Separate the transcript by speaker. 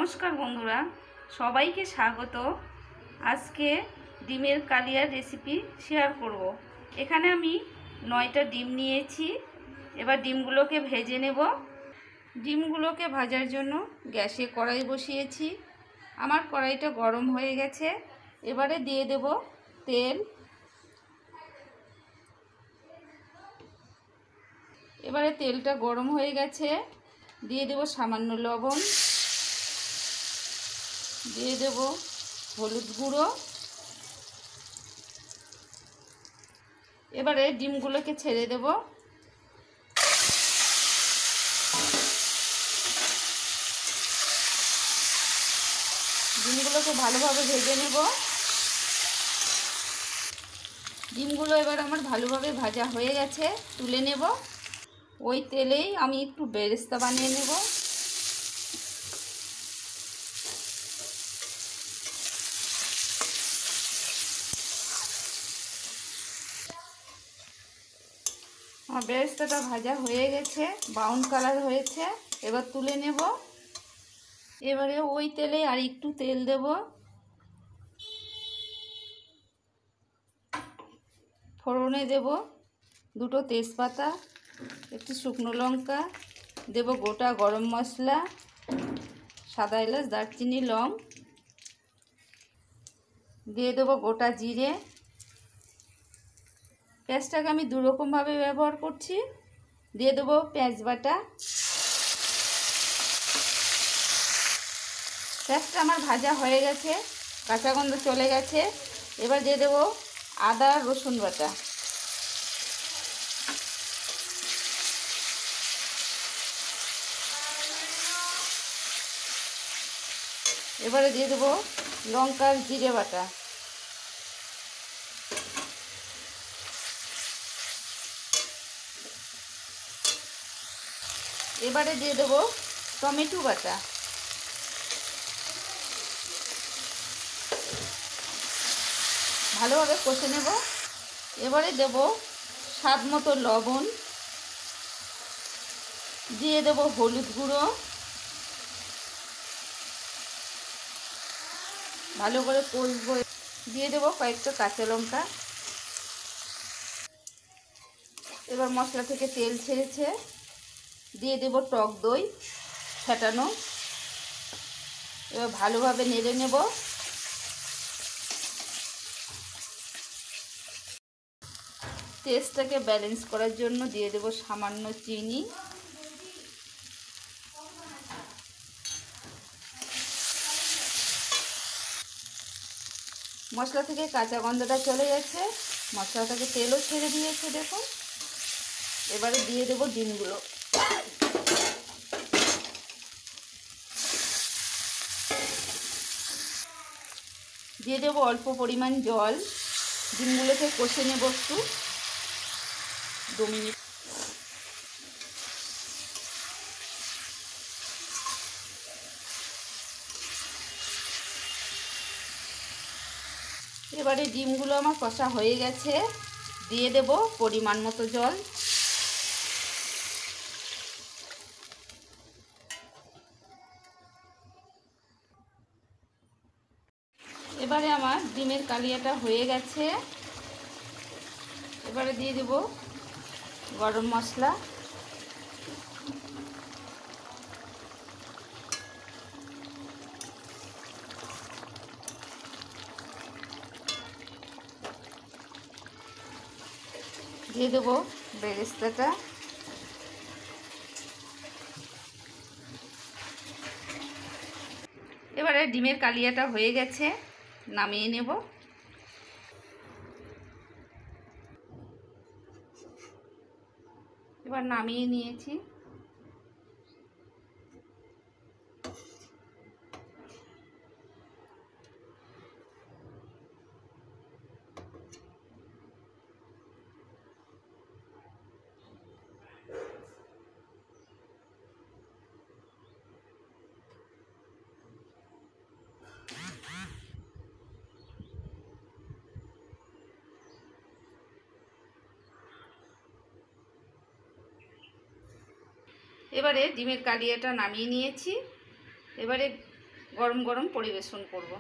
Speaker 1: নমস্কার বন্ধুরা, সবাইকে স্বাগত। আজকে ডিমের কালিয়ার রেসিপি শেয়ার করব। এখানে আমি 9টা ডিম নিয়েছি। এবার ডিমগুলোকে ভেজে নেব। ডিমগুলোকে ভাজার জন্য গ্যাসে কড়াই বসিয়েছি। আমার কড়াইটা গরম হয়ে গেছে। এবারে দিয়ে দেব তেল। এবারে তেলটা গরম হয়ে গেছে, দিয়ে দেব সামান্য লবণ, দিয়ে দেব হলুদ গুঁড়ো। এবারে ডিমগুলোকে ছেড়ে দেব। ডিমগুলোকে ভালোভাবে ভেজে নেব। ডিমগুলো এবার আমার ভালোভাবে ভাজা হয়ে গেছে, তুলে নেব। ওই তেলেই আমি একটু বেরেস্তা বানিয়ে নেব। আমার বেরেস্তাটা ভাজা হয়ে গেছে, ব্রাউন কালার হয়েছে। এবার তুলে নেব। এবারে ওই তেলে আর একটু তেল দেব। ফোড়নে দেব 2টো তেজপাতা, একটু শুকনো লঙ্কা, দেব গোটা গরম মশলা, সাদা এলাচ, দারচিনি, লং, দিয়ে দেবো গোটা জিরে। পেঁয়াজটাকে আমি দুরকমভাবে ব্যবহার করছি। দিয়ে দেবো পেঁয়াজ বাটা। পেঁয়াজটা আমার ভাজা হয়ে গেছে, কাঁচা গন্ধ চলে গেছে। এবার দিয়ে দেবো আদা রসুন বাটা। এবারে দিয়ে দেবো লঙ্কার জিরে বাটা। এবারে দিয়ে দেবো টমেটো বাটা। ভালোভাবে কষে নেব। এবারে দেব স্বাদ মতো লবণ, দিয়ে দেব হলুদ গুঁড়ো, ভালো করে কষবো। দিয়ে দেব কয়েকটা কাঁচা লঙ্কা। এবার মশলা থেকে তেল ছেড়েছে, দিয়ে দেব টক দই ফেটানো। এবার ভালোভাবে নেড়ে নেব। টেস্টটাকে ব্যালেন্স করার জন্য দিয়ে দেব সামান্য চিনি। মশলা থেকে কাঁচা গন্ধটা চলে গেছে, মশলা থেকে তেলও ছেড়ে দিয়েছে দেখুন। এবারে দিয়ে দেব ডিমগুলো। দিয়ে দেব অল্প পরিমাণ জল। ডিমগুলোকে কষে নেব একটু 2 মিনিট। এবারে ডিমগুলো আমার কষা হয়ে গেছে, দিয়ে দেব পরিমাণ মতো জল। এবারে আমার ডিমের কালিয়াটা হয়ে গেছে। এবারে দিয়ে দেব গরম মশলা, দিয়ে দেব বেরেস্তাটা। এবারে ডিমের কালিয়াটা হয়ে গেছে, নামিয়ে নেব। এবার নামিয়ে নিয়েছি। এবারে ডিমের কালিয়াটা নামিয়ে নিয়েছি। এবারে গরম গরম পরিবেশন করব।